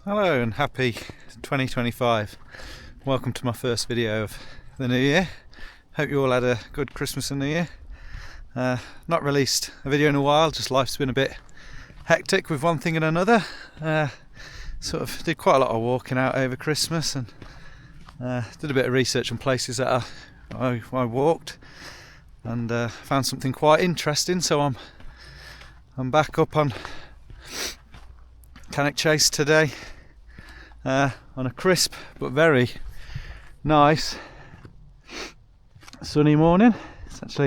Hello and happy 2025. Welcome to my first video of the new year. Hope you all had a good Christmas and New Year. Not released a video in a while, just life's been a bit hectic with one thing and another. Sort of did quite a lot of walking out over Christmas and did a bit of research on places that I walked and found something quite interesting, so I'm back up on Cannock Chase today on a crisp but very nice sunny morning. It's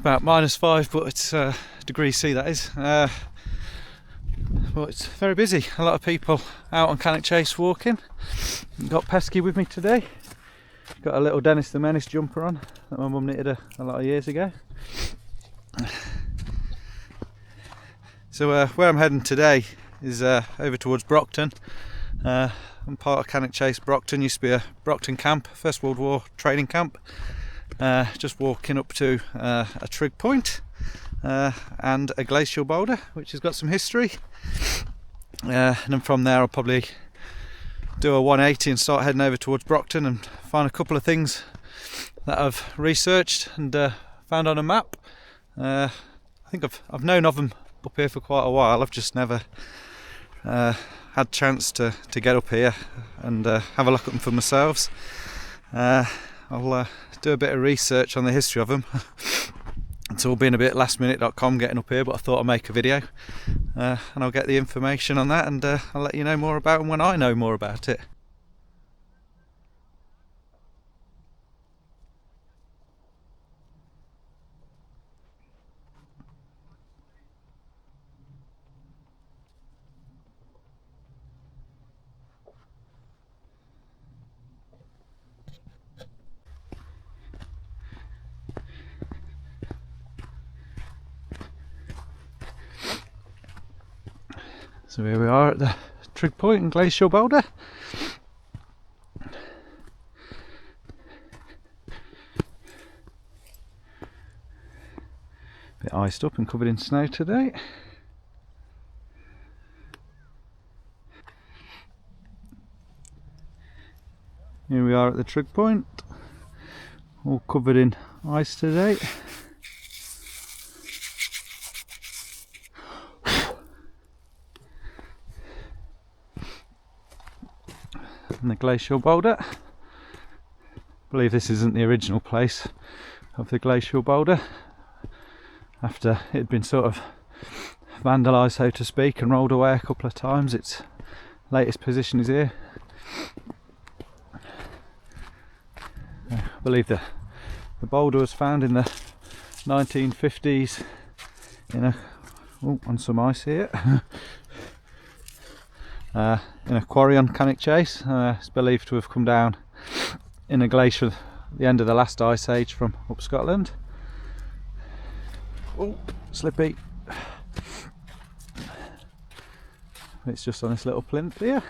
about -5, but it's degrees C, that is. But it's very busy. A lot of people out on Cannock Chase walking. Got Pesky with me today. Got a little Dennis the Menace jumper on that my mum knitted a lot of years ago. So where I'm heading today is over towards Brocton. I'm part of Cannock Chase. Brocton used to be a Brocton camp, First World War training camp. Just walking up to a Trig point and a glacial boulder, which has got some history. And then from there I'll probably do a 180 and start heading over towards Brocton and find a couple of things that I've researched and found on a map. I think I've known of them up here for quite a while. I've just never had chance to get up here and have a look at them for myself. I'll do a bit of research on the history of them. It's all been a bit lastminute.com getting up here, but I thought I'd make a video and I'll get the information on that and I'll let you know more about them when I know more about it. So here we are at the Trig Point and Glacial Boulder. Bit iced up and covered in snow today. Here we are at the Trig Point, all covered in ice today. And the glacial boulder. I believe this isn't the original place of the glacial boulder, after it had been sort of vandalised, so to speak, and rolled away a couple of times. Its latest position is here. I believe the boulder was found in the 1950s on some ice here. In a quarry on Cannock Chase. It's believed to have come down in a glacier at the end of the last ice age from up Scotland. Oh, slippy. It's just on this little plinth here.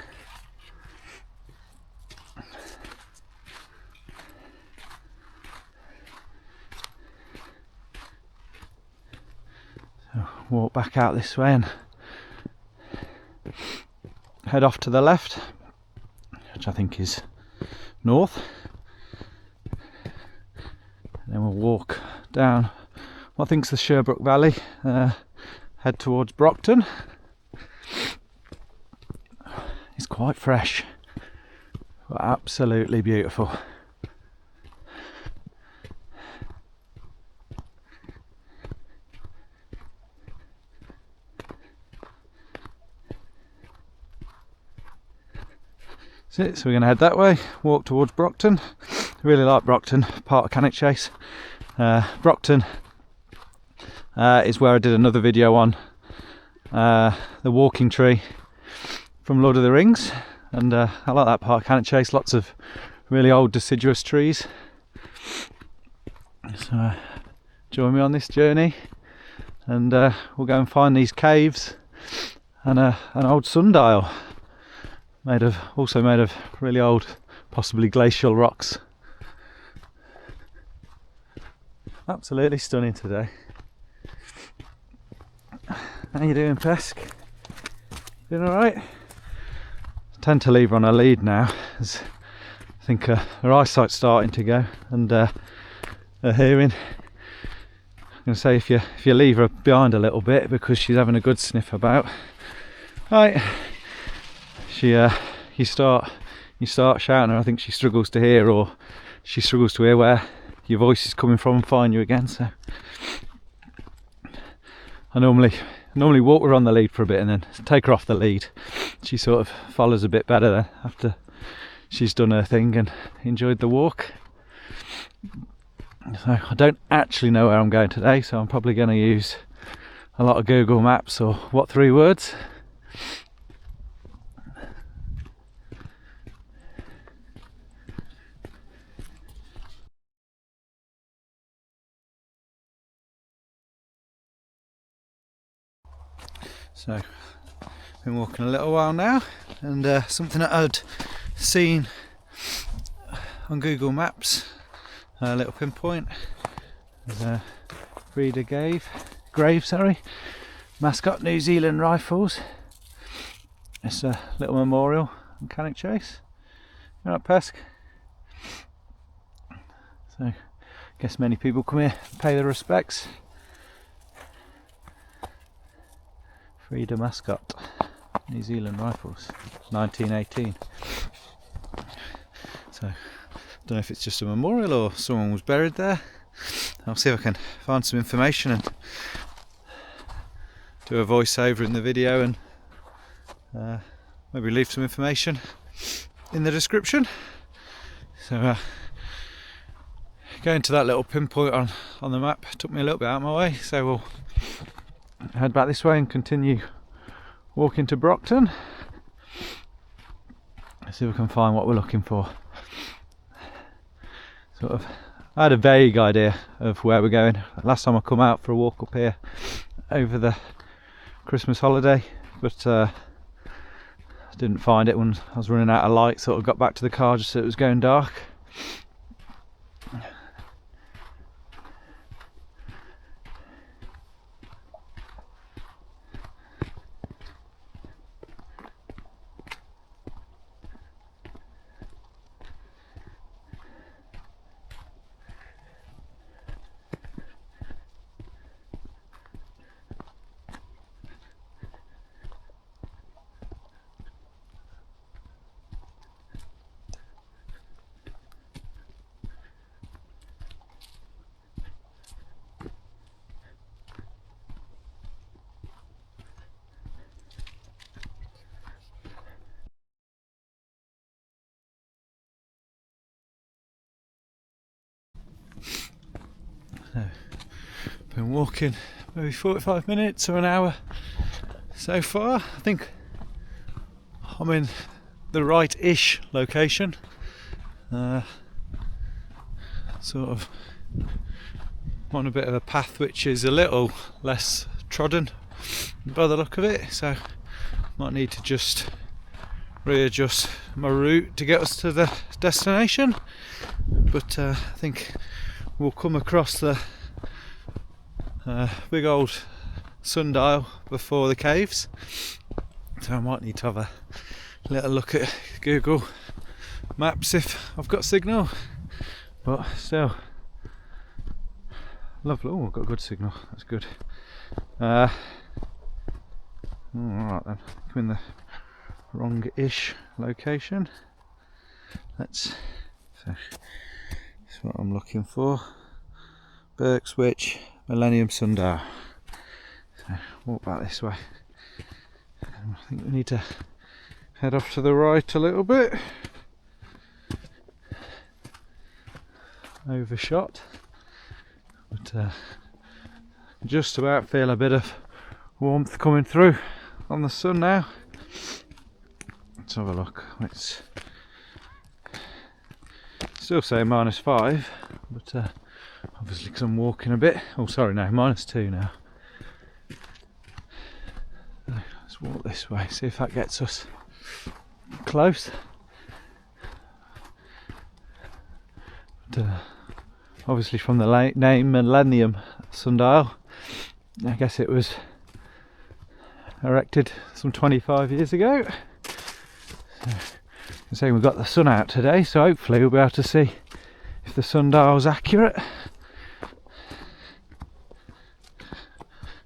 So walk back out this way and head off to the left, which I think is north, and then we'll walk down what I think is the Sherbrook Valley, head towards Brocton. It's quite fresh, but absolutely beautiful. So we're going to head that way, walk towards Brocton. I really like Brocton, part of Cannock Chase. Brocton is where I did another video on the walking tree from Lord of the Rings, and I like that part of Cannock Chase. Lots of really old deciduous trees. So join me on this journey and we'll go and find these caves and an old sundial also made of really old, possibly glacial rocks. Absolutely stunning today. How you doing, Pesk? Doing all right? tend to leave her on her lead now, as I think her eyesight's starting to go, and her hearing. I'm going to say if you leave her behind a little bit, because she's having a good sniff about, right, you start shouting her. I think she struggles to hear, or she struggles to hear where your voice is coming from and find you again. So I normally walk her on the lead for a bit and then take her off the lead. She sort of follows a bit better then after she's done her thing and enjoyed the walk. So I don't actually know where I'm going today, so I'm probably going to use a lot of Google Maps or what 3 words. So, been walking a little while now, and something that I'd seen on Google Maps, a little pinpoint, there's Freda grave, mascot New Zealand Rifles. It's a little memorial on Cannock Chase. You're right, Pesk. So, I guess many people come here and pay their respects. Freda mascot, New Zealand Rifles, 1918. So, I don't know if it's just a memorial or someone was buried there. I'll see if I can find some information and do a voiceover in the video, and maybe leave some information in the description. So, going to that little pinpoint on the map took me a little bit out of my way, so we'll head back this way and continue walking to Brocton. Let's see if we can find what we're looking for. I had a vague idea of where we're going last time I come out for a walk up here over the Christmas holiday, but I didn't find it when I was running out of light. Sort of got back to the car just as it was going dark. So, been walking maybe 45 minutes or an hour so far. I think I'm in the right-ish location. Sort of on a bit of a path which is a little less trodden by the look of it, so might need to just readjust my route to get us to the destination, but I think we'll come across the big old sundial before the caves, so I might need to have a little look at Google Maps if I've got signal, but still lovely. Oh, I've got a good signal, that's good. Alright then, I'm in the wrong-ish location. That's what I'm looking for. Berkswich Millennium Sundial. So walk back this way. I think we need to head off to the right a little bit. Overshot, but just about feel a bit of warmth coming through on the sun now. Let's have a look. It's still saying -5, but obviously because I'm walking a bit. Oh, sorry, no, -2 now. Let's walk this way, see if that gets us close. But, obviously from the name Millennium Sundial, I guess it was erected some 25 years ago. So we've got the sun out today, so hopefully we'll be able to see if the sundial's accurate.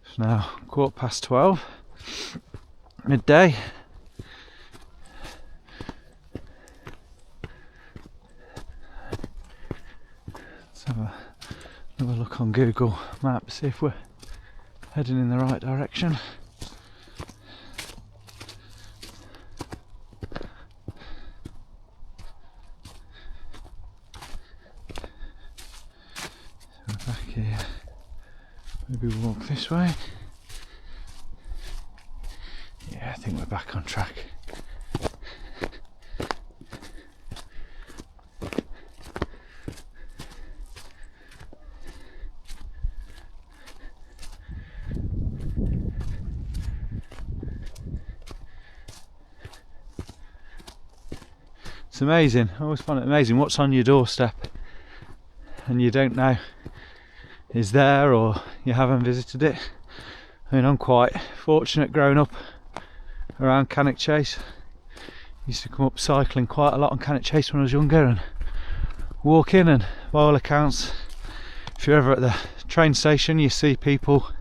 It's now 12:15, midday. Let's have another look on Google Maps, see if we're heading in the right direction. Here, maybe walk this way. Yeah, I think we're back on track. It's amazing. I always find it amazing what's on your doorstep and you don't know is there, or you haven't visited it. I mean, I'm quite fortunate growing up around Cannock Chase. Used to come up cycling quite a lot on Cannock Chase when I was younger and walk in, and by all accounts, if you're ever at the train station you see people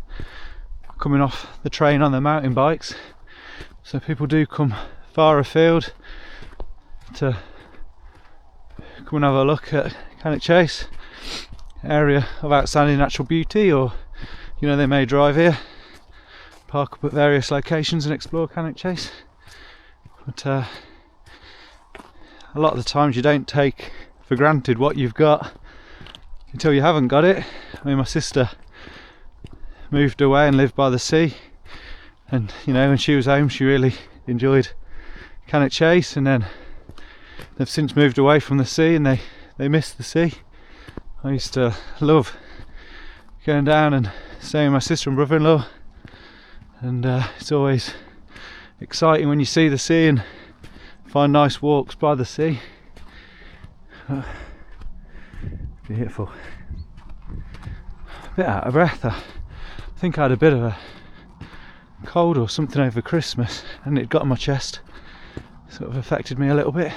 coming off the train on their mountain bikes. So people do come far afield to come and have a look at Cannock Chase. Area of outstanding natural beauty, or you know, they may drive here, park up at various locations and explore Cannock Chase, but a lot of the times you don't take for granted what you've got until you haven't got it. I mean, my sister moved away and lived by the sea, and you know, when she was home she really enjoyed Cannock Chase, and then they've since moved away from the sea and they miss the sea. I used to love going down and staying with my sister and brother-in-law, and it's always exciting when you see the sea and find nice walks by the sea. Beautiful. A bit out of breath. I think I had a bit of a cold or something over Christmas and it got on my chest. Sort of affected me a little bit.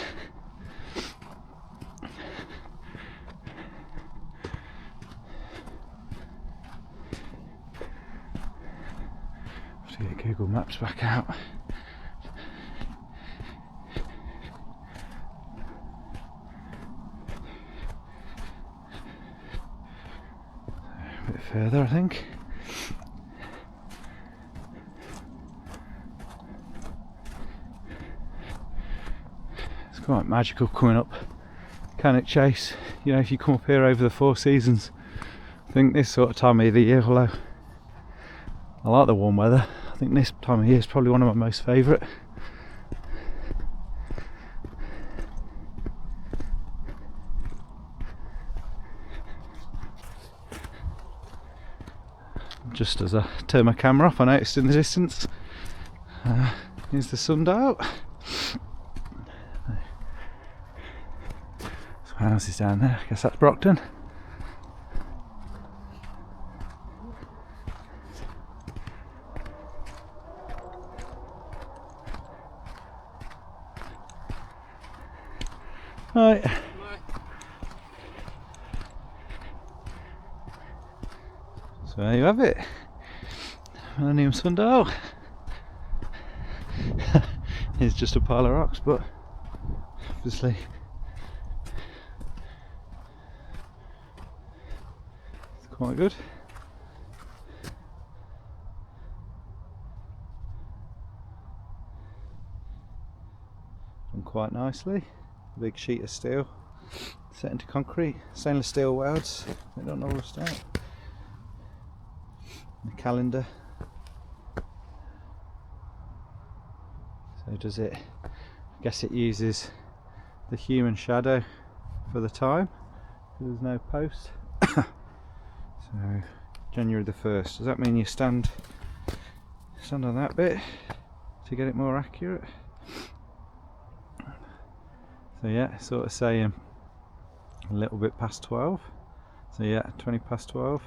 To get Google Maps back out. A bit further, I think. It's quite magical coming up Cannock Chase. You know, if you come up here over the 4 seasons, I think this sort of time of the year, although I like the warm weather, I think this time of year is probably one of my most favourite. Just as I turn my camera off, I noticed in the distance is the sundial. Some houses down there, I guess that's Brocton. Right. So there you have it, Millennium Sundial. It's just a pile of rocks, but obviously it's quite good. Done quite nicely. A big sheet of steel set into concrete, stainless steel welds, they don't all rust out. The calendar. So does it, I guess it uses the human shadow for the time, there's no post. So January the 1st, does that mean you stand on that bit to get it more accurate? So yeah, sort of saying a little bit past 12. So yeah, 20 past 12.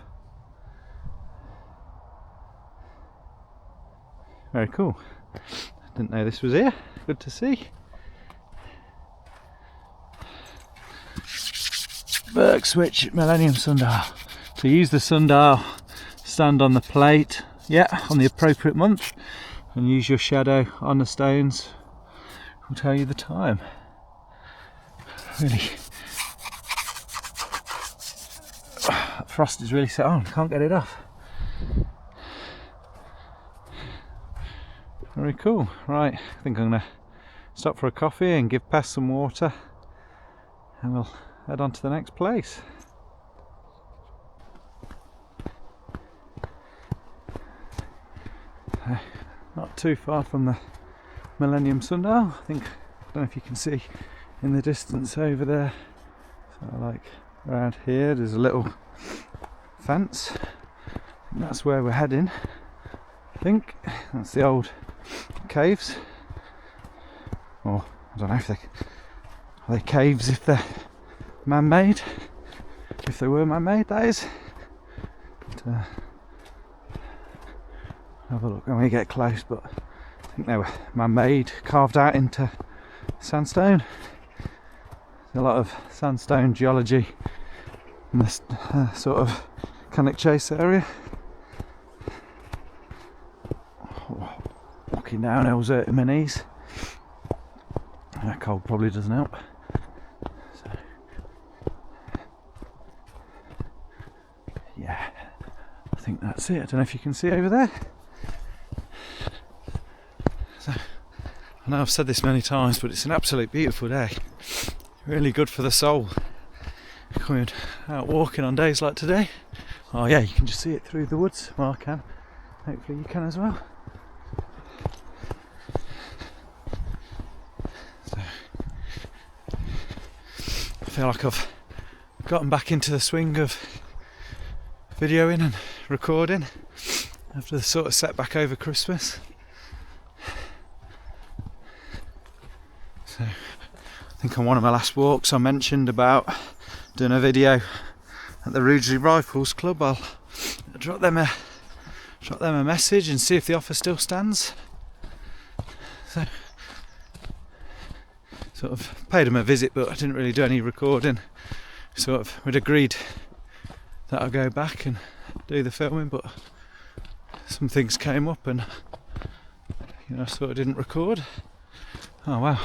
Very cool. Didn't know this was here. Good to see. Berkswich Millennium Sundial. So use the sundial, stand on the plate, on the appropriate month, and use your shadow on the stones. Will tell you the time. Really, frost is really set on. Can't get it off. Very cool. Right, I think I'm gonna stop for a coffee and give Pest some water, and we'll head on to the next place. Not too far from the Millennium Sundial. I don't know if you can see in the distance over there. So like around here there's a little fence. I think that's where we're heading. I think that's the old caves. Or I don't know if are they caves if they're man-made. If they were man-made, that is. But, have a look when we get close, but I think they were man-made, carved out into sandstone. There's a lot of sandstone geology in this sort of Cannock Chase area. Walking down hills hurting my knees. That cold probably doesn't help. So, yeah, I think that's it. I don't know if you can see over there. So, I know I've said this many times, but it's an absolute beautiful day. Really good for the soul. Coming out walking on days like today. Oh yeah, you can just see it through the woods. Well, I can. Hopefully you can as well. So, I feel like I've gotten back into the swing of videoing and recording after the sort of setback over Christmas. So, I think on one of my last walks I mentioned about doing a video at the Rugeley Rifles Club. I'll drop them a message and see if the offer still stands. So, sort of paid them a visit, but I didn't really do any recording. We'd agreed that I'd go back and do the filming, but some things came up and I sort of didn't record. Oh wow.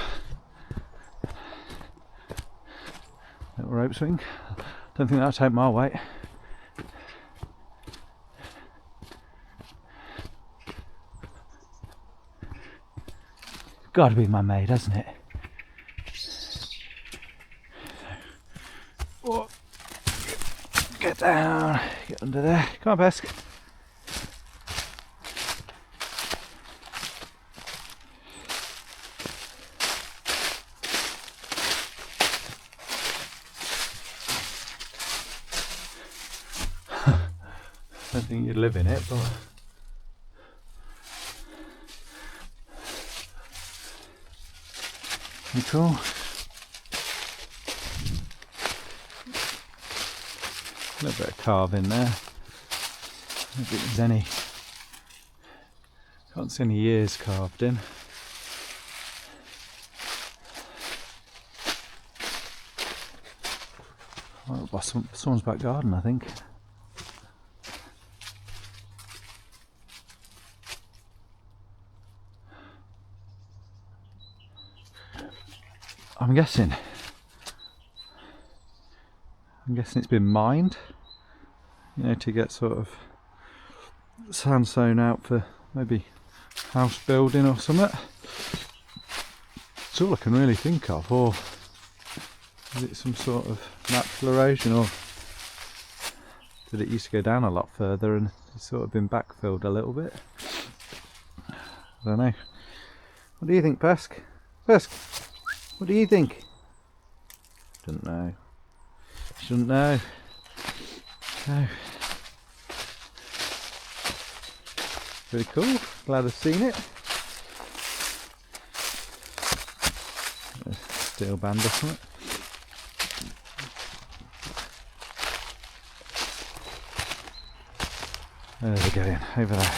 Little rope swing. Don't think that'll take my weight. Got to be man-made, hasn't it? Oh, get down, get under there. Come on, Pesky. I don't think you'd live in it, but pretty cool. A little bit of carving there. I don't think there's any. Can't see any years carved in. Oh, someone's back garden, I think. I'm guessing it's been mined, to get sort of sandstone out for maybe house building or something. It's all I can really think of. Or is it some sort of natural erosion, or did it used to go down a lot further and it's sort of been backfilled a little bit? I don't know. What do you think, Pesk? What do you think? Don't know. Shouldn't know. No. Pretty cool. Glad I've seen it. A steel band or something. There we go, over there.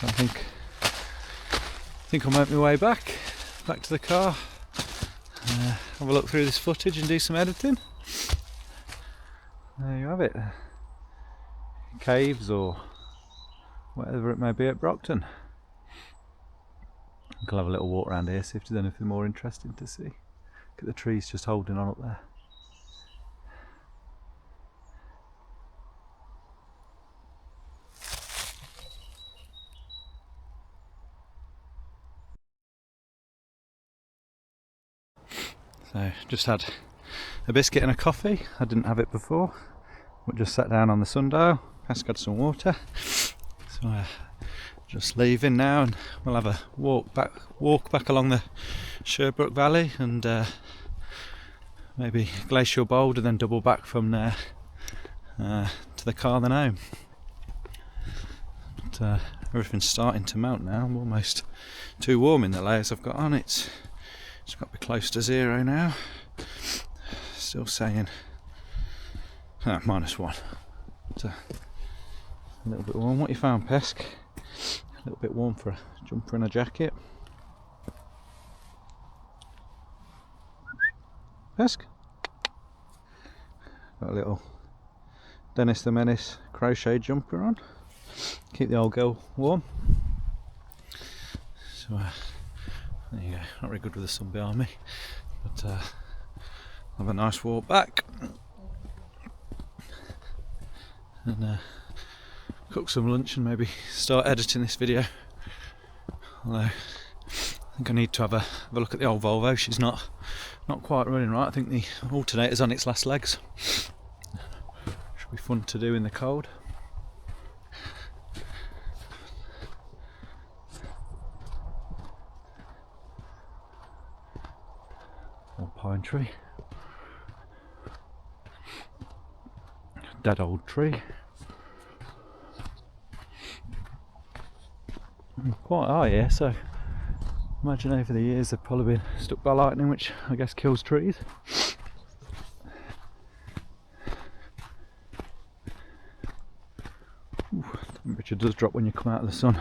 So I think I'll make my way back to the car, have a look through this footage and do some editing. There you have it. Caves or whatever it may be at Brocton. I'll have a little walk around here, see if there's anything more interesting to see. Look at the trees just holding on up there. So just had a biscuit and a coffee. I didn't have it before, but just sat down on the sundial. Pesky had some water. So just leaving now, and we'll have a walk back along the Sherbrook Valley, and maybe glacial boulder, then double back from there to the car then home. But everything's starting to melt now. I'm almost too warm in the layers I've got on. It's got to be close to 0 now. Still saying -1. But, a little bit warm. What you found, Pesk? A little bit warm for a jumper and a jacket. Pesk? Got a little Dennis the Menace crochet jumper on. Keep the old girl warm. So there you go. Not very good with the sun behind me, but have a nice walk back and cook some lunch and maybe start editing this video. Although I think I need to have a look at the old Volvo. She's not quite running right. I think the alternator's on its last legs. Should be fun to do in the cold. Old pine tree. Dead old tree. Quite high here, so imagine over the years they've probably been struck by lightning, which I guess kills trees. Ooh, temperature does drop when you come out of the sun.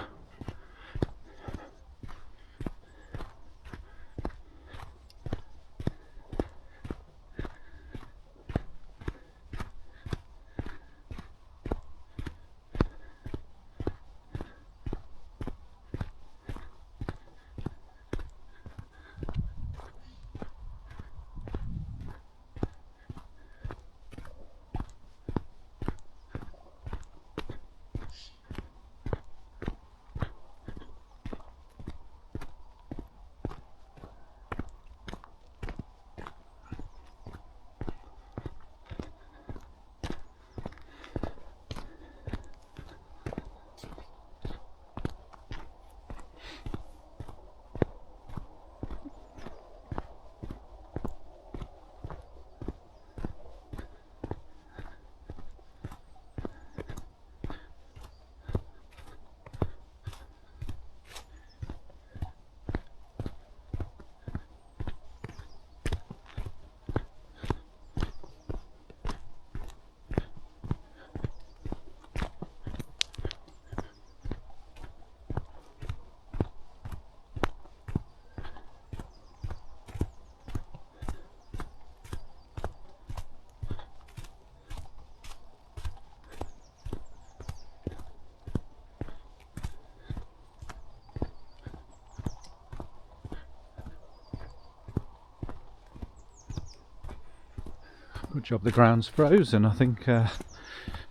Good job the ground's frozen. I think it'd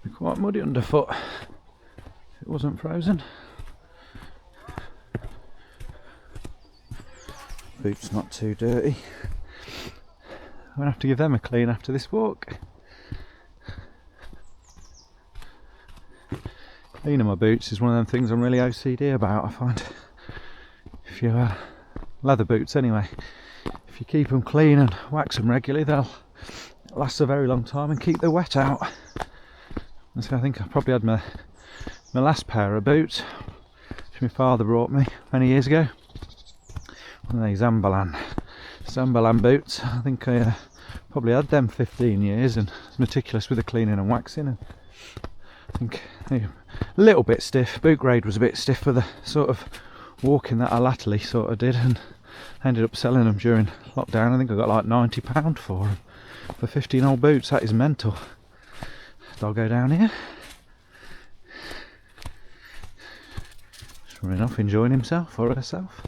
be quite muddy underfoot if it wasn't frozen. Boots not too dirty. I'm going to have to give them a clean after this walk. Cleaning my boots is one of them things I'm really OCD about, I find. If you leather boots anyway, if you keep them clean and wax them regularly, they'll last a very long time and keep the wet out. And so I think I probably had my last pair of boots, which my father brought me many years ago. One of these Zambalan boots. I think I probably had them 15 years and was meticulous with the cleaning and waxing. And I think a little bit stiff. Boot grade was a bit stiff for the sort of walking that I latterly sort of did, and I ended up selling them during lockdown. I think I got like £90 for them. For 15 old boots. That is mental. I'll go down here. Just running off, enjoying himself or herself.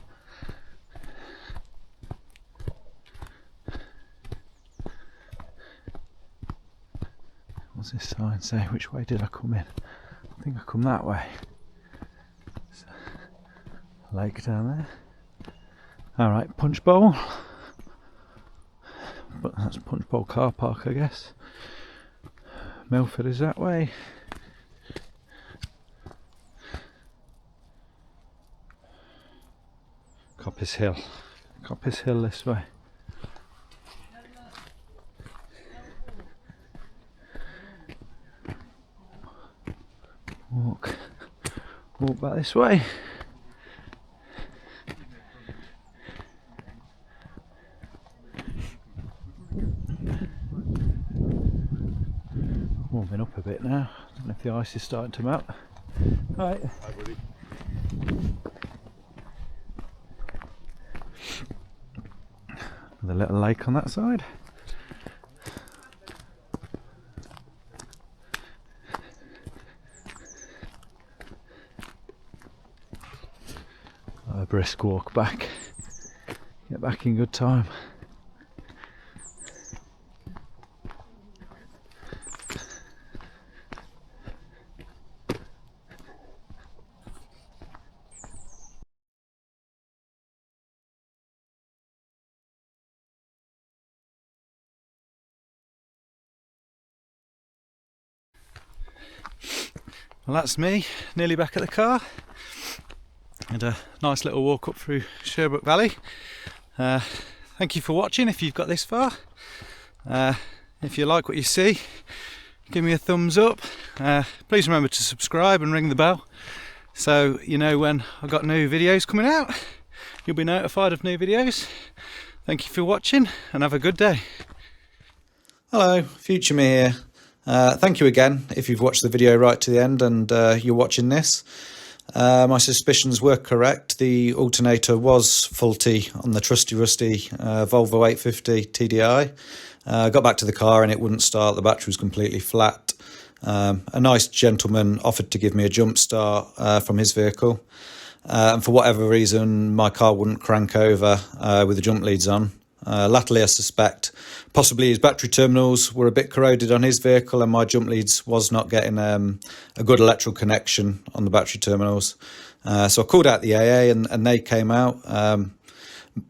What's this sign say? Which way did I come in? I think I come that way. There's a lake down there. Alright, Punch Bowl. But that's Punch Bowl car park, I guess. Milford is that way. Coppice Hill. Coppice Hill this way. Walk back this way. Warming up a bit now. I don't know if the ice is starting to melt. Right. Hi, buddy. The little lake on that side. A brisk walk back. Get back in good time. Well, that's me, nearly back at the car. Had a nice little walk up through Sherbrook Valley. Thank you for watching if you've got this far. If you like what you see, give me a thumbs up. Please remember to subscribe and ring the bell so you know when I've got new videos coming out. You'll be notified of new videos. Thank you for watching and have a good day. Hello, Future Me here. Thank you again if you've watched the video right to the end and you're watching this. My suspicions were correct. The alternator was faulty on the trusty rusty Volvo 850 TDI. I got back to the car and it wouldn't start. The battery was completely flat. A nice gentleman offered to give me a jump start from his vehicle. And for whatever reason, my car wouldn't crank over with the jump leads on. Latterly, I suspect possibly his battery terminals were a bit corroded on his vehicle and my jump leads was not getting a good electrical connection on the battery terminals. So I called out the AA and they came out.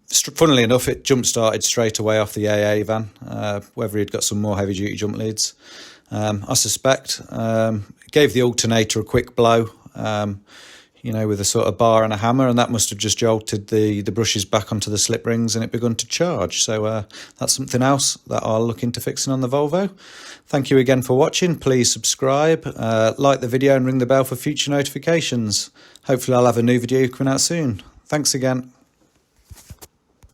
Funnily enough, it jump started straight away off the AA van, whether he'd got some more heavy duty jump leads. I suspect. Gave the alternator a quick blow. With a sort of bar and a hammer, and that must have just jolted the brushes back onto the slip rings and it begun to charge. So that's something else that I'll look into fixing on the Volvo. Thank you again for watching. Please subscribe, like the video and ring the bell for future notifications. Hopefully I'll have a new video coming out soon. Thanks again.